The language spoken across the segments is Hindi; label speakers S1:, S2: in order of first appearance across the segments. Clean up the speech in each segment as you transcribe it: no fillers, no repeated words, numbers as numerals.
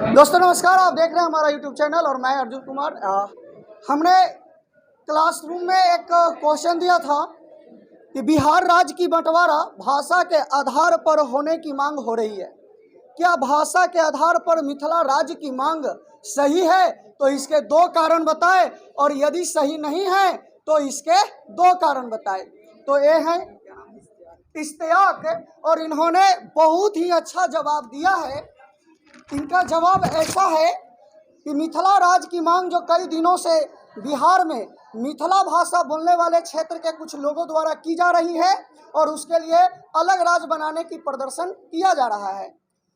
S1: दोस्तों नमस्कार, आप देख रहे हैं हमारा यूट्यूब चैनल और मैं अर्जुन कुमार। हमने क्लासरूम में एक क्वेश्चन दिया था कि बिहार राज्य की बंटवारा भाषा के आधार पर होने की मांग हो रही है। क्या भाषा के आधार पर मिथिला राज्य की मांग सही है? तो इसके दो कारण बताएं, और यदि सही नहीं है तो इसके दो कारण बताएं। तो ये हैं इश्तियाक, और इन्होंने बहुत ही अच्छा जवाब दिया है। इनका जवाब ऐसा है कि मिथिला राज्य की मांग जो कई दिनों से बिहार में मिथिला भाषा बोलने वाले क्षेत्र के कुछ लोगों द्वारा की जा रही है, और उसके लिए अलग राज्य बनाने की प्रदर्शन किया जा रहा है।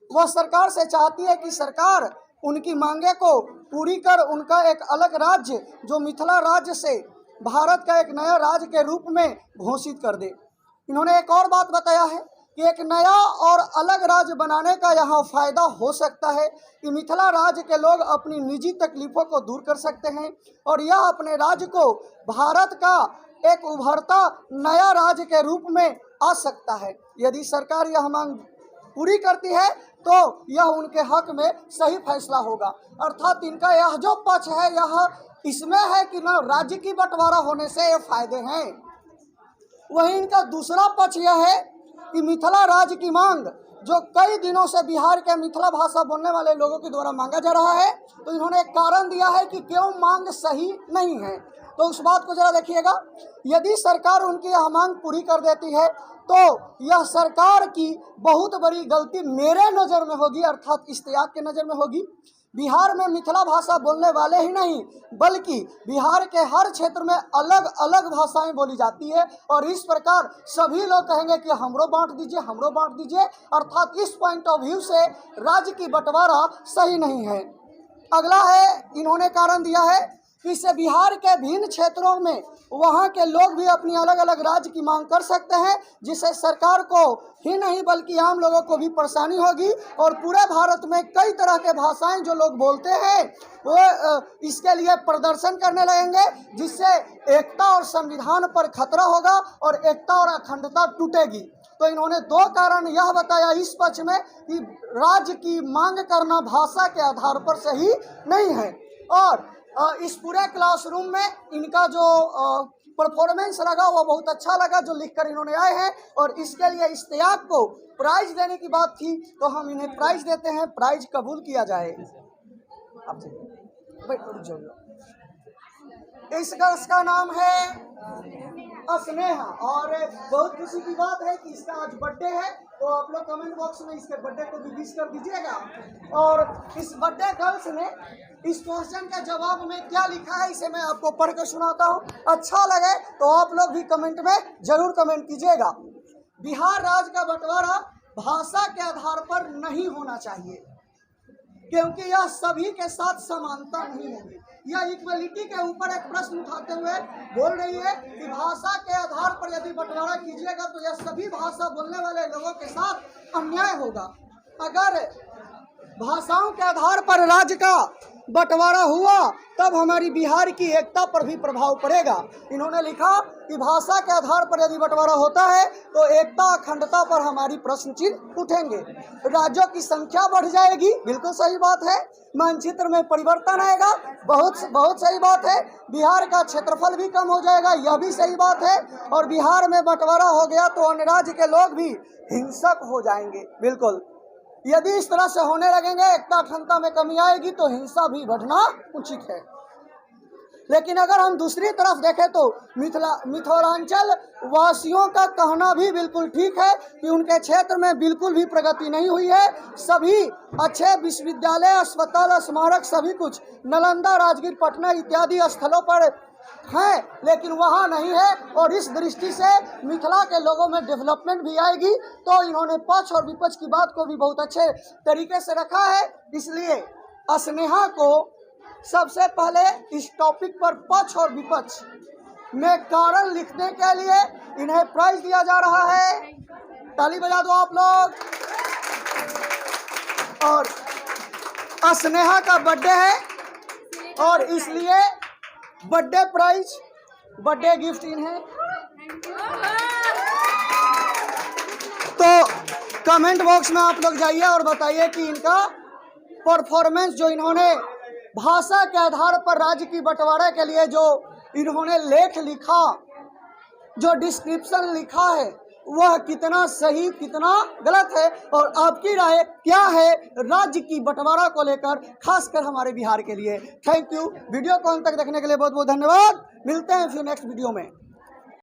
S1: वह सरकार से चाहती है कि सरकार उनकी मांगे को पूरी कर उनका एक अलग राज्य जो मिथिला राज्य से भारत का एक नया राज्य के रूप में घोषित कर दे। इन्होंने एक और बात बताया है कि एक नया और अलग राज्य बनाने का यहाँ फ़ायदा हो सकता है कि मिथिला राज्य के लोग अपनी निजी तकलीफ़ों को दूर कर सकते हैं, और यह अपने राज्य को भारत का एक उभरता नया राज्य के रूप में आ सकता है। यदि सरकार यह मांग पूरी करती है तो यह उनके हक में सही फैसला होगा। अर्थात इनका यह जो पक्ष है यह इसमें है कि न राज्य की बंटवारा होने से ये फायदे हैं। वहीं इनका दूसरा पक्ष यह है कि मिथिला राज्य की मांग जो कई दिनों से बिहार के मिथिला भाषा बोलने वाले लोगों के द्वारा मांगा जा रहा है, तो इन्होंने एक कारण दिया है कि क्यों मांग सही नहीं है। तो उस बात को जरा देखिएगा। यदि सरकार उनकी यह मांग पूरी कर देती है तो यह सरकार की बहुत बड़ी गलती मेरे नज़र में होगी, अर्थात इश्तियाक के नज़र में होगी। बिहार में मिथिला भाषा बोलने वाले ही नहीं बल्कि बिहार के हर क्षेत्र में अलग अलग भाषाएं बोली जाती है, और इस प्रकार सभी लोग कहेंगे कि हमरो बांट दीजिए, हमरो बांट दीजिए। अर्थात इस पॉइंट ऑफ व्यू से राज्य की बंटवारा सही नहीं है। अगला है, इन्होंने कारण दिया है कि इससे बिहार के भिन्न क्षेत्रों में वहाँ के लोग भी अपनी अलग अलग राज्य की मांग कर सकते हैं, जिससे सरकार को ही नहीं बल्कि आम लोगों को भी परेशानी होगी, और पूरे भारत में कई तरह के भाषाएं जो लोग बोलते हैं वो इसके लिए प्रदर्शन करने लगेंगे, जिससे एकता और संविधान पर खतरा होगा और एकता और अखंडता टूटेगी। तो इन्होंने दो कारण यह बताया इस पक्ष में कि राज्य की मांग करना भाषा के आधार पर सही नहीं है। और इस पूरे क्लासरूम में इनका जो परफॉर्मेंस लगा वो बहुत अच्छा लगा जो लिखकर इन्होंने आए हैं, और इसके लिए इश्तियाक को प्राइज देने की बात थी तो हम इन्हें प्राइज देते हैं। प्राइज कबूल किया जाए। इसका नाम है स्नेहा, और बहुत खुशी की बात है कि इसका आज बर्थडे है, तो आप लोग कमेंट बॉक्स में इसके बर्थडे को भी विश कर दीजिएगा। और इस बर्थडे गर्ल्स ने इस क्वेश्चन के जवाब में क्या लिखा है इसे मैं आपको पढ़कर सुनाता हूँ। अच्छा लगे तो आप लोग भी कमेंट में जरूर कमेंट कीजिएगा। बिहार राज्य का बंटवारा भाषा के आधार पर नहीं होना चाहिए, क्योंकि यह सभी के साथ समानता नहीं होगी। यह इक्वलिटी के ऊपर एक प्रश्न उठाते हुए बोल रही है कि भाषा के आधार पर यदि बंटवारा कीजिएगा तो यह सभी भाषा बोलने वाले लोगों के साथ अन्याय होगा। अगर भाषाओं के आधार पर राज्य का बंटवारा हुआ तब हमारी बिहार की एकता पर भी प्रभाव पड़ेगा। इन्होंने लिखा कि भाषा के आधार पर यदि बंटवारा होता है तो एकता अखंडता पर हमारी प्रश्न चिन्ह उठेंगे, राज्यों की संख्या बढ़ जाएगी, बिल्कुल सही बात है, मानचित्र में परिवर्तन आएगा, बहुत सही बात है, बिहार का क्षेत्रफल भी कम हो जाएगा, यह भी सही बात है, और बिहार में बंटवारा हो गया तो अन्य राज्य के लोग भी हिंसक हो जाएंगे। बिल्कुल, यदि इस तरह से होने लगेंगे एकता अखंडता में कमी आएगी तो हिंसा भी बढ़ना उचित है। लेकिन अगर हम दूसरी तरफ देखें तो मिथिलांचल वासियों का कहना भी बिल्कुल ठीक है कि उनके क्षेत्र में बिल्कुल भी प्रगति नहीं हुई है। सभी अच्छे विश्वविद्यालय, अस्पताल, स्मारक सभी कुछ नालंदा, राजगीर, पटना इत्यादि स्थलों पर हैं, लेकिन वहाँ नहीं है, और इस दृष्टि से मिथिला के लोगों में डेवलपमेंट भी आएगी। तो इन्होंने पक्ष और विपक्ष की बात को भी बहुत अच्छे तरीके से रखा है। इसलिए स्नेहा को सबसे पहले इस टॉपिक पर पक्ष और विपक्ष में कारण लिखने के लिए इन्हें प्राइज दिया जा रहा है। ताली बजा दो आप लोग। और स्नेहा का बर्थडे है और इसलिए बर्थडे प्राइज, बर्थडे गिफ्ट इन्हें। तो कमेंट बॉक्स में आप लोग जाइए और बताइए कि इनका परफॉर्मेंस जो इन्होंने भाषा के आधार पर राज्य की बंटवारे के लिए जो इन्होंने लेख लिखा, जो डिस्क्रिप्शन लिखा है, वह कितना सही कितना गलत है, और आपकी राय क्या है राज्य की बंटवारा को लेकर, खासकर हमारे बिहार के लिए। Thank you. वीडियो को अंत तक देखने के लिए बहुत बहुत धन्यवाद। मिलते हैं फिर नेक्स्ट वीडियो में।